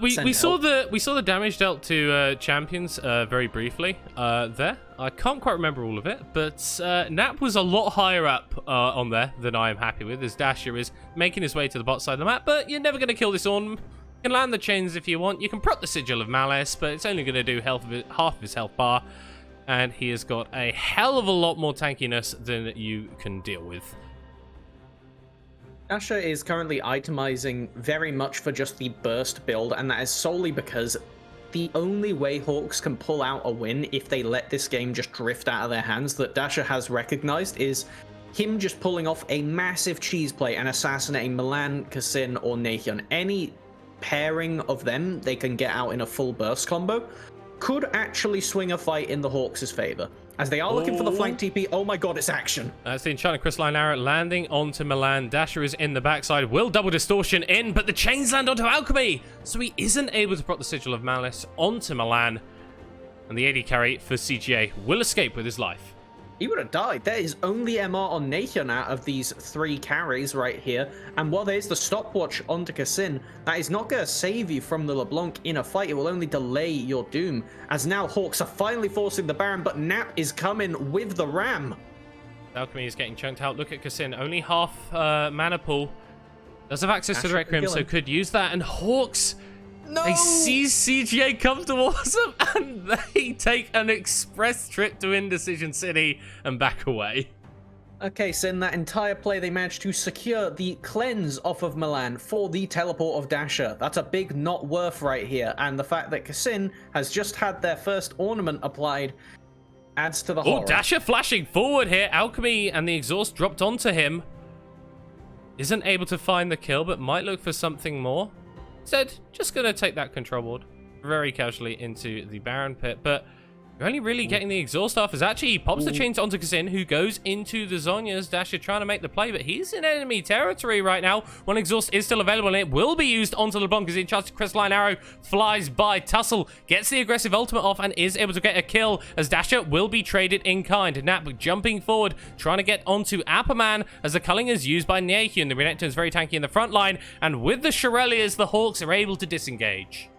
We saw the damage dealt to champions very briefly there. I can't quite remember all of it, but Nap was a lot higher up on there than I am happy with, as Dasher is making his way to the bot side of the map, but you're never going to kill this Ornn. You can land the chains if you want. You can proc the Sigil of Malice, but it's only going to do half of his health bar, and he has got a hell of a lot more tankiness than you can deal with. Dasher is currently itemizing very much for just the burst build, and that is solely because the only way Hawks can pull out a win if they let this game just drift out of their hands that Dasher has recognized is him just pulling off a massive cheese play and assassinating Milan, Kassin, or Nahian. Any pairing of them they can get out in a full burst combo could actually swing a fight in the Hawks' favor. As they are looking for the flank TP, oh my god, it's action. That's the Enchanted Crystalline Arrow landing onto Milan. Dasher is in the backside, will double distortion in, but the chains land onto Alchemy, so he isn't able to proc the Sigil of Malice onto Milan. And the AD carry for CGA will escape with his life. He would have died. There is only MR on Nahian out of these 3 carries right here. And while there's the stopwatch onto Kassin, that is not going to save you from the LeBlanc in a fight. It will only delay your doom. As now Hawks are finally forcing the Baron, but Nap is coming with the Ram. Alchemy is getting chunked out. Look at Kassin, only half mana pool. Does have access to the Requiem, so could use that. And Hawks, no! They see CGA come towards them, and they take an express trip to Indecision City and back away. Okay, so in that entire play, they managed to secure the cleanse off of Milan for the teleport of Dasher. That's a big not worth right here. And the fact that Kassin has just had their first ornament applied adds to the horror. Oh, Dasher flashing forward here. Alchemy and the exhaust dropped onto him. Isn't able to find the kill, but might look for something more. Instead, just going to take that control board very casually into the Baron pit, but you're only really getting the exhaust off as actually he pops the chains onto Kassin, who goes into the Zhonya's. Dasher trying to make the play, but he's in enemy territory right now. One exhaust is still available, and it will be used onto LeBlanc as the Enchanted Crystalline Arrow flies by. Tussle gets the aggressive ultimate off and is able to get a kill as Dasher will be traded in kind. Nap jumping forward, trying to get onto Apperman as the culling is used by Nahian. The Renekton is very tanky in the front line, and with the Shurelliers, the Hawks are able to disengage.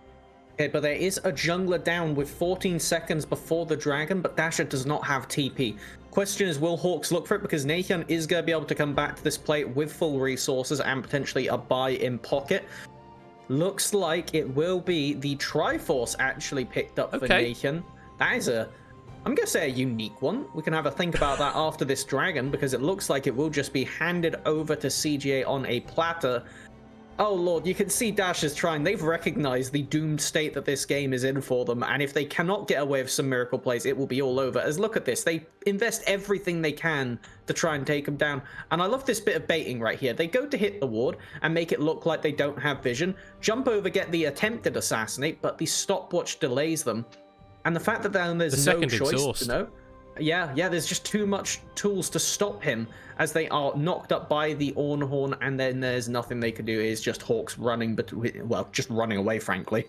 Okay, but there is a jungler down with 14 seconds before the dragon, but Dasher does not have TP. Question is, will Hawks look for it? Because Nahian is going to be able to come back to this play with full resources and potentially a buy in pocket. Looks like it will be the Triforce actually picked up for Nahian. That is I'm going to say a unique one. We can have a think about that after this dragon, because it looks like it will just be handed over to CGA on a platter. Oh lord, you can see Dasher's trying. They've recognized the doomed state that this game is in for them, and if they cannot get away with some miracle plays, it will be all over. As look at this, they invest everything they can to try and take them down. And I love this bit of baiting right here. They go to hit the ward and make it look like they don't have vision, jump over, get the attempted assassinate, but the stopwatch delays them. And the fact that there's no choice to know. Yeah, there's just too much tools to stop him as they are knocked up by the Ornn Horn, and then there's nothing they can do. It's just Hawks running, just running away, frankly.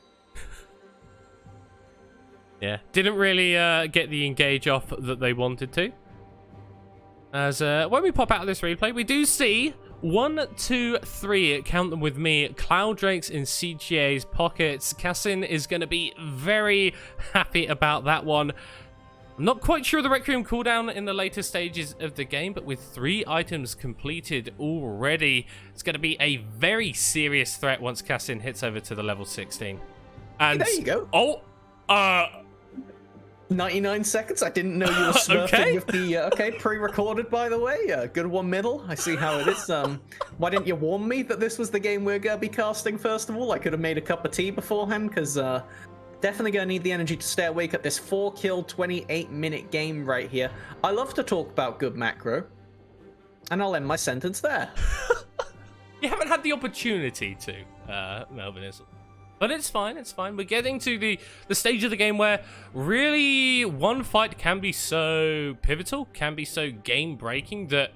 Yeah, didn't really get the engage off that they wanted to. As when we pop out of this replay, we do see 1, 2, 3, count them with me, Cloud Drakes in CGA's pockets. Kassin is going to be very happy about that one. I'm not quite sure the Requiem cooldown in the later stages of the game, but with 3 items completed already, it's going to be a very serious threat once Kassin hits over to the level 16. And there you go. Oh, 99 seconds. I didn't know you were smurfing with the pre-recorded, by the way. Good one, middle. I see how it is. Why didn't you warn me that this was the game we're gonna be casting? First of all, I could have made a cup of tea beforehand, because definitely gonna need the energy to stay awake at this 4-kill, 28-minute game right here. I love to talk about good macro, and I'll end my sentence there. You haven't had the opportunity to, Melvin, is it? But it's fine, it's fine. We're getting to the stage of the game where really one fight can be so pivotal, can be so game-breaking that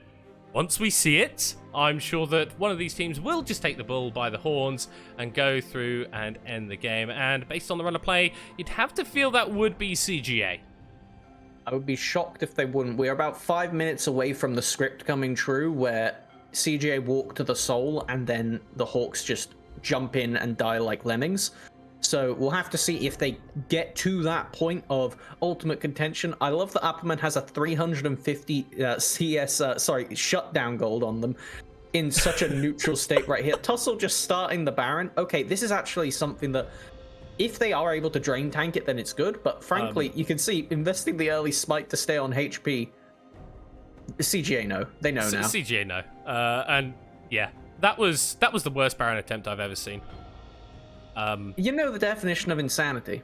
once we see it, I'm sure that one of these teams will just take the bull by the horns and go through and end the game. And based on the run of play, you'd have to feel that would be CGA. I would be shocked if they wouldn't. We're about 5 minutes away from the script coming true where CGA walk to the soul and then the Hawks just jump in and die like lemmings. So we'll have to see if they get to that point of ultimate contention. I love that Apperman has a 350 shutdown gold on them in such a neutral state right here. Tussle just starting the Baron. Okay, this is actually something that if they are able to drain tank it, then it's good. But frankly, you can see investing the early smite to stay on HP. CGA no. They know now. CGA no. And yeah, that was the worst Baron attempt I've ever seen. You know the definition of insanity.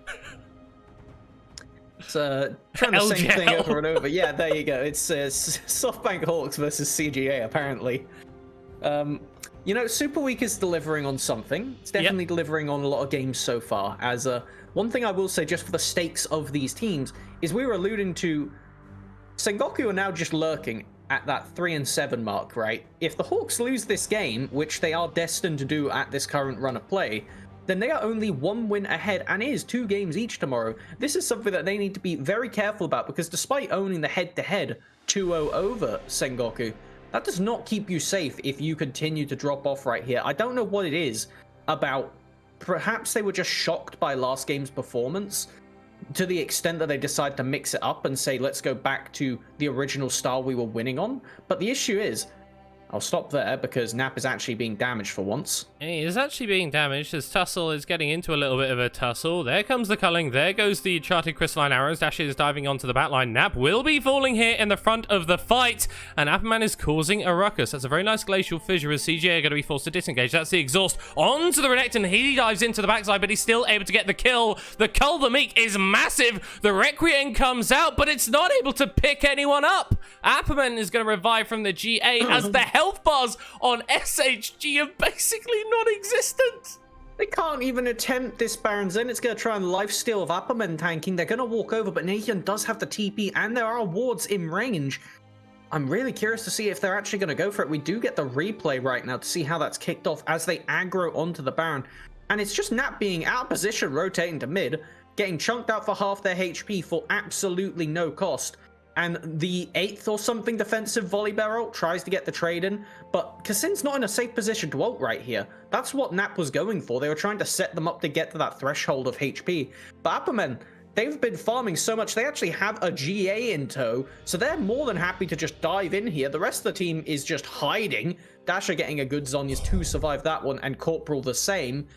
It's trying the LJL. same thing over and over. Yeah, there you go. It's Softbank Hawks versus CGA, apparently. You know, Super Week is delivering on something. It's definitely delivering on a lot of games so far. As one thing I will say, just for the stakes of these teams, is we were alluding to Sengoku are now just lurking at that 3-7 mark, right? If the Hawks lose this game, which they are destined to do at this current run of play, then they are only 1 win ahead and is 2 games each tomorrow. This is something that they need to be very careful about, because despite owning the head-to-head 2-0 over Sengoku, that does not keep you safe if you continue to drop off right here. I don't know what it is about. Perhaps they were just shocked by last game's performance to the extent that they decide to mix it up and say, let's go back to the original style we were winning on. But the issue is, I'll stop there because Nap is actually being damaged for once. He is actually being damaged as Tussle is getting into a little bit of a tussle. There comes the culling. There goes the charted crystalline arrows. Dash is diving onto the backline. Nap will be falling here in the front of the fight. And Apperman is causing a ruckus. That's a very nice glacial fissure as CJ are going to be forced to disengage. That's the exhaust onto the Renekton. He dives into the backside, but he's still able to get the kill. The Cull the Meek is massive. The Requiem comes out, but it's not able to pick anyone up. Apperman is going to revive from the GA as the health bars on SHG are basically non-existent. They can't even attempt this Baron's in. It's going to try and lifesteal of Apperman tanking. They're going to walk over, but Nathan does have the TP, and there are wards in range. I'm really curious to see if they're actually going to go for it. We do get the replay right now to see how that's kicked off as they aggro onto the Baron. And it's just Nap being out of position, rotating to mid, getting chunked out for half their HP for absolutely no cost. And the 8th or something defensive volley barrel tries to get the trade in, but Kassin's not in a safe position to ult right here. That's what Nap was going for. They were trying to set them up to get to that threshold of HP. But Apperman, they've been farming so much, they actually have a GA in tow, so they're more than happy to just dive in here. The rest of the team is just hiding. Dasher getting a good Zhonya's to survive that one, and Corporal the same,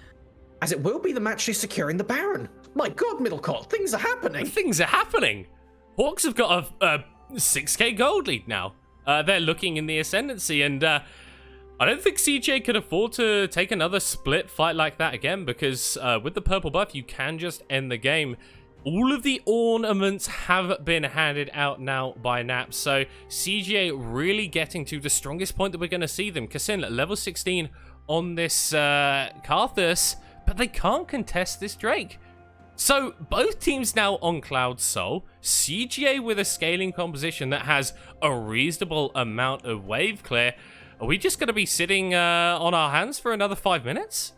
as it will be the match securing the Baron. My god, Middlecott, things are happening. Things are happening. Hawks have got a 6k gold lead now. They're looking in the ascendancy, and I don't think CJ could afford to take another split fight like that again, because with the purple buff, you can just end the game. All of the ornaments have been handed out now by Nap, so CJ really getting to the strongest point that we're going to see them. Kassin at level 16 on this Karthus, but they can't contest this Drake. So, both teams now on Cloud Soul, CGA with a scaling composition that has a reasonable amount of wave clear. Are we just going to be sitting on our hands for another 5 minutes?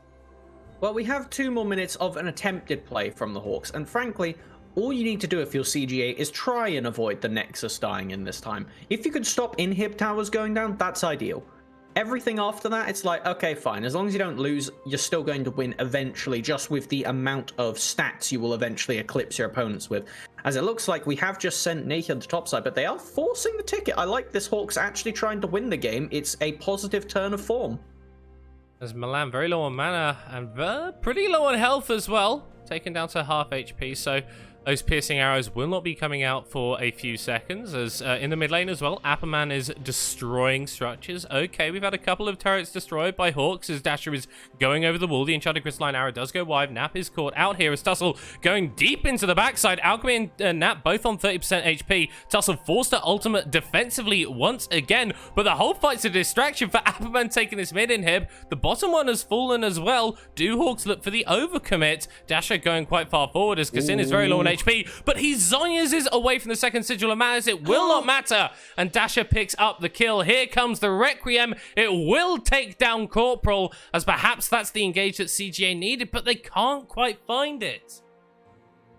Well, we have 2 more minutes of an attempted play from the Hawks, and frankly, all you need to do if you're CGA is try and avoid the Nexus dying in this time. If you could stop inhib towers going down, that's ideal. Everything after that, it's like, okay, fine. As long as you don't lose, you're still going to win eventually, just with the amount of stats you will eventually eclipse your opponents with. As it looks like we have just sent Nathan to topside, but they are forcing the ticket. I like this Hawks actually trying to win the game. It's a positive turn of form. As Milan very low on mana and pretty low on health as well, taken down to half HP. So Those piercing arrows will not be coming out for a few seconds, as in the mid lane as well, Apperman is destroying structures. Okay, we've had a couple of turrets destroyed by Hawks as Dasher is going over the wall. The Enchanted Crystalline Arrow does go wide. Nap is caught out here as Tussle going deep into the backside. Alchemy and Nap both on 30% HP. Tussle forced to ultimate defensively once again, but the whole fight's a distraction for Apperman taking this mid inhib. The bottom one has fallen as well. Do Hawks look for the overcommit? Dasher going quite far forward as Kassin is very low on HP, but he Zhonya's is away from the second Sigil of Madness. It will not matter, and Dasher picks up the kill. Here comes the Requiem. It will take down Corporal, as perhaps that's the engage that CGA needed, but they can't quite find it.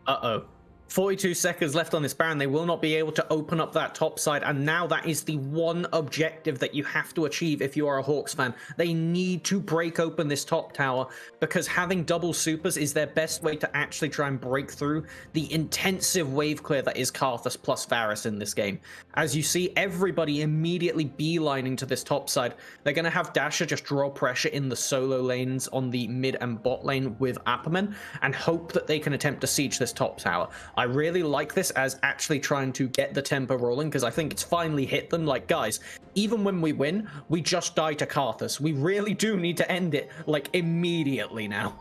Uh-oh. 42 seconds left on this Baron. They will not be able to open up that top side, and now that is the one objective that you have to achieve if you are a Hawks fan. They need to break open this top tower, because having double supers is their best way to actually try and break through the intensive wave clear that is Karthus plus Varus in this game. As you see, everybody immediately beelining to this top side. They're going to have Dasher just draw pressure in the solo lanes on the mid and bot lane with Apperman, and hope that they can attempt to siege this top tower. I really like this as actually trying to get the tempo rolling, because I think it's finally hit them. Like, guys, even when we win, we just die to Karthus. We really do need to end it, like, immediately now.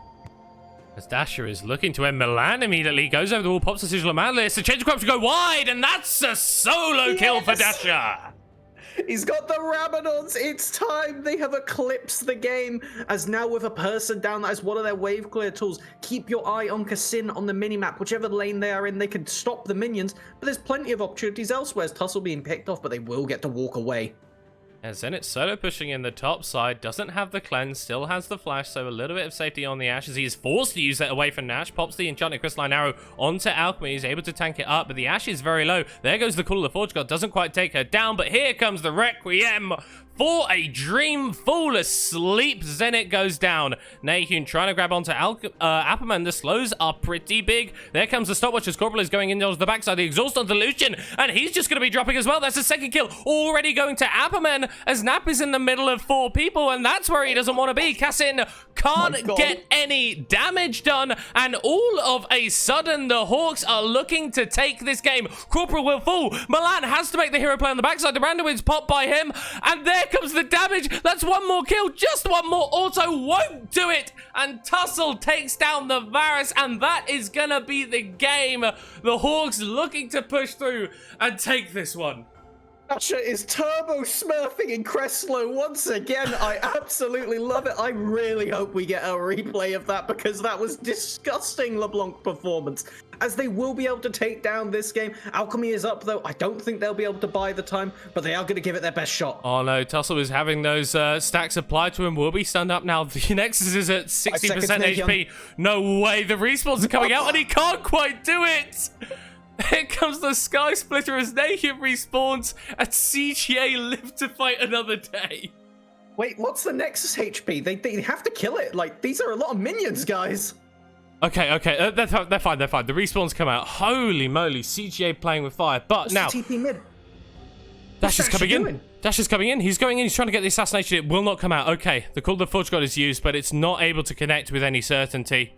As Dasher is looking to end Milan immediately, goes over the wall, pops the Sigil of Madness, the change of crops to go wide, and that's a solo kill for Dasher! He's got the Rabadons. It's time. They have eclipsed the game, as now with a person down, that is one of their wave clear tools. Keep your eye on Kassin on the minimap. Whichever lane they are in, they can stop the minions, but there's plenty of opportunities elsewhere. As Tussle being picked off, but they will get to walk away. And Zenit solo pushing in the top side, doesn't have the cleanse, still has the flash, so a little bit of safety on the Ashe as he is forced to use that away from Nash. Pops the Enchanted Crystalline Arrow onto Alchemy, he's able to tank it up, but the Ashe is very low. There goes the Call of the Forge God, doesn't quite take her down, but here comes the Requiem for a dream. Fall asleep, Zenit goes down. Nahun trying to grab onto Apperman. The slows are pretty big. There comes the stopwatch as Corporal is going in on the backside. The exhaust onto Lucian, and he's just going to be dropping as well. That's the second kill already going to Apperman, as Nap is in the middle of 4 people, and that's where he doesn't want to be. Kassin can't get any damage done, and all of a sudden the Hawks are looking to take this game. Corporal will fall. Milan has to make the hero play on the backside. The Randowin's popped by him, and there comes the damage. That's one more kill. Just one more auto won't do it, and Tussle takes down the Varus, and that is gonna be the game. The Hawks looking to push through and take this one. Dasher is turbo smurfing in Crest slow once again. I absolutely love it. I really hope we get a replay of that, because that was disgusting LeBlanc performance, as they will be able to take down this game. Alchemy is up, though. I don't think they'll be able to buy the time, but they are going to give it their best shot. Oh no, Tussle is having those stacks applied to him. Will be stunned up now. The Nexus is at 60% HP. No way. The respawns are coming out, and he can't quite do it. Here comes the Sky Splitter as Nahun respawns, and CGA live to fight another day. Wait, what's the Nexus HP? They have to kill it. Like, these are a lot of minions, guys. Okay, they're fine. The respawns come out. Holy moly, CGA playing with fire. But what's now, the TP mid? Dash is coming in. Dash is coming in. He's going in. He's trying to get the assassination. It will not come out. Okay, the Call of the Forge God is used, but it's not able to connect with any certainty.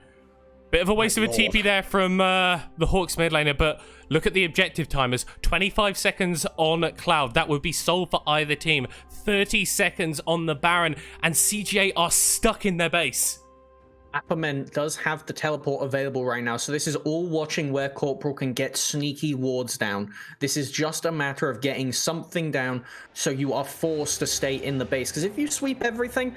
Bit of a waste of a TP there from the Hawks mid laner, but look at the objective timers. 25 seconds on Cloud. That would be sold for either team. 30 seconds on the Baron, and CGA are stuck in their base. Apperman does have the teleport available right now, so this is all watching where Corporal can get sneaky wards down. This is just a matter of getting something down, so you are forced to stay in the base, because if you sweep everything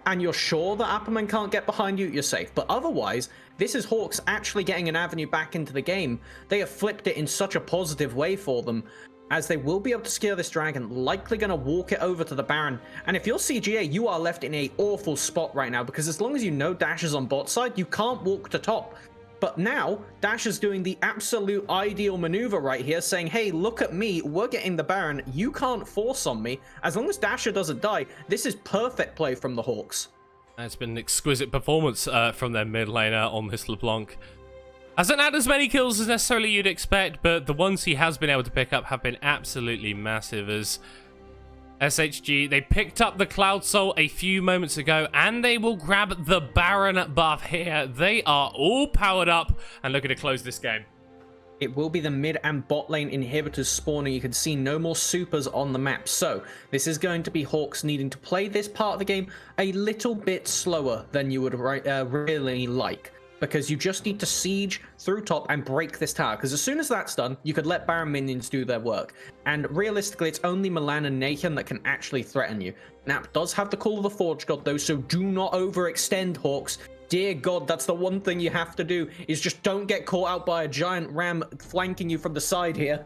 and you're sure that Apperman can't get behind you, you're safe. But otherwise, this is Hawks actually getting an avenue back into the game. They have flipped it in such a positive way for them, as they will be able to scale this dragon, likely going to walk it over to the Baron. And if you're CGA, you are left in an awful spot right now, because as long as you know Dash is on bot side, you can't walk to top. But now, Dash is doing the absolute ideal maneuver right here, saying, hey, look at me, we're getting the Baron, you can't force on me. As long as Dasher doesn't die, this is perfect play from the Hawks. It's been an exquisite performance from their mid laner on this LeBlanc. Hasn't had as many kills as necessarily you'd expect, but the ones he has been able to pick up have been absolutely massive, as SHG, they picked up the Cloud Soul a few moments ago, and they will grab the Baron buff here. They are all powered up and looking to close this game. it will be the mid and bot lane inhibitors spawning. You can see no more supers on the map. So this is going to be Hawks needing to play this part of the game a little bit slower than you would really like. Because you just need to siege through top and break this tower. Because as soon as that's done, you could let Baron minions do their work. And realistically, it's only Milan and Nathan that can actually threaten you. Nap does have the Call of the Forge God though, so do not overextend, Hawks. Dear God, that's the one thing you have to do, is just don't get caught out by a giant ram flanking you from the side here.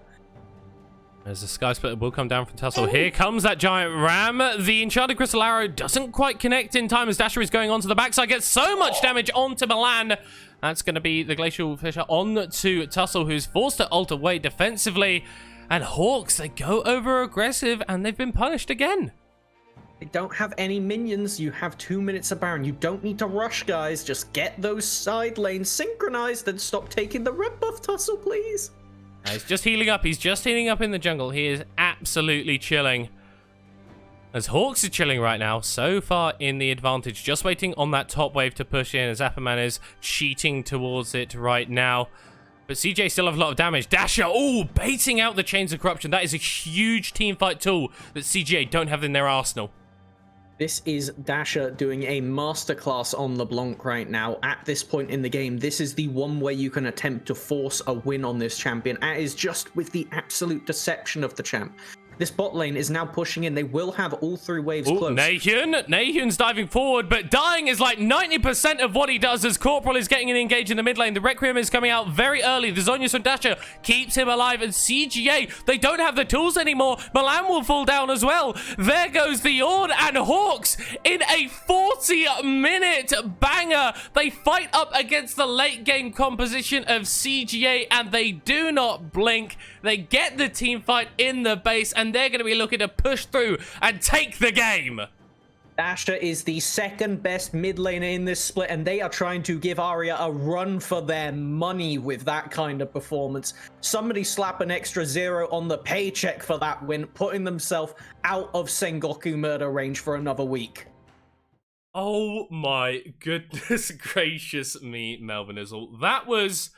As the Sky Splitter will come down from Tussle. Here comes that giant ram. The Enchanted Crystal Arrow doesn't quite connect in time as Dasher is going onto the backside. Gets so much damage onto Milan. That's going to be the Glacial Fissure on to Tussle, who's forced to ult away defensively. And Hawks, they go over aggressive, and they've been punished again. They don't have any minions. You have 2 minutes of Baron. You don't need to rush, guys. Just get those side lanes synchronized and stop taking the red buff, Tussle, please. He's just healing up. He's just healing up in the jungle. He is absolutely chilling. As Hawks are chilling right now, so far in the advantage. Just waiting on that top wave to push in as Apperman is cheating towards it right now. But CJ still have a lot of damage. Dasher, oh, baiting out the Chains of Corruption. That is a huge teamfight tool that CJ don't have in their arsenal. This is Dasher doing a masterclass on LeBlanc right now. At this point in the game, this is the one way you can attempt to force a win on this champion. That is just with the absolute deception of the champ. This bot lane is now pushing in. They will have all 3 waves close. Nahun's diving forward, but dying is like 90% of what he does as Corporal is getting engaged in the mid lane. The Requiem is coming out very early. The Zonius from Dasher keeps him alive, and CGA, they don't have the tools anymore. Milan will fall down as well. There goes the Ord, and Hawks in a 40-minute banger. They fight up against the late game composition of CGA, and they do not blink. They get the team fight in the base, and they're going to be looking to push through and take the game. Dasher is the second best mid laner in this split, and they are trying to give Arya a run for their money with that kind of performance. Somebody slap an extra 0 on the paycheck for that win, putting themselves out of Sengoku murder range for another week. Oh my goodness gracious me, Melvin Izzle. That was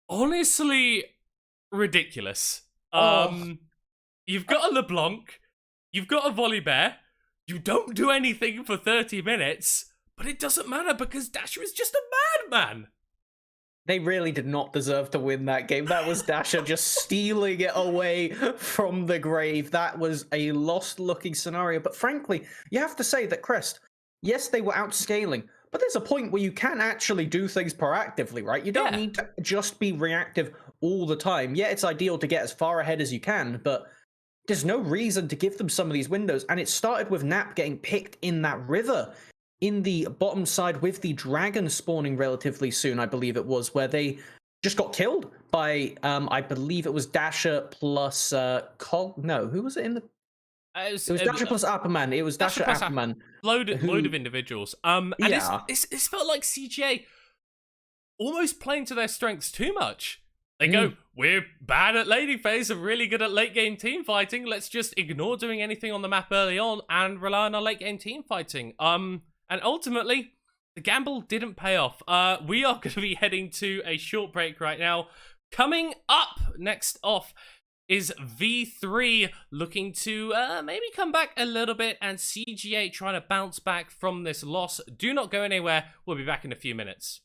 honestly ridiculous. You've got a LeBlanc, you've got a Volibear, you don't do anything for 30 minutes, but it doesn't matter because Dasher is just a madman. They really did not deserve to win that game. That was Dasher just stealing it away from the grave. That was a lost-looking scenario. But frankly, you have to say that Crest, yes, they were outscaling, but there's a point where you can actually do things proactively, right? You don't need to just be reactive all the time. Yeah, it's ideal to get as far ahead as you can, but there's no reason to give them some of these windows. And it started with Nap getting picked in that river in the bottom side with the dragon spawning relatively soon, I believe it was, where they just got killed by, I believe it was Dasher plus Cog. No, who was it in the... It was Dasher plus Apperman. It was Dasher Apperman. Load of individuals. And it's felt like CGA almost playing to their strengths too much. They go, we're bad at laning phase and really good at late game team fighting. Let's just ignore doing anything on the map early on and rely on our late game team fighting. And ultimately, the gamble didn't pay off. We are going to be heading to a short break right now. Coming up next off is V3 looking to maybe come back a little bit, and CGA trying to bounce back from this loss. Do not go anywhere. We'll be back in a few minutes.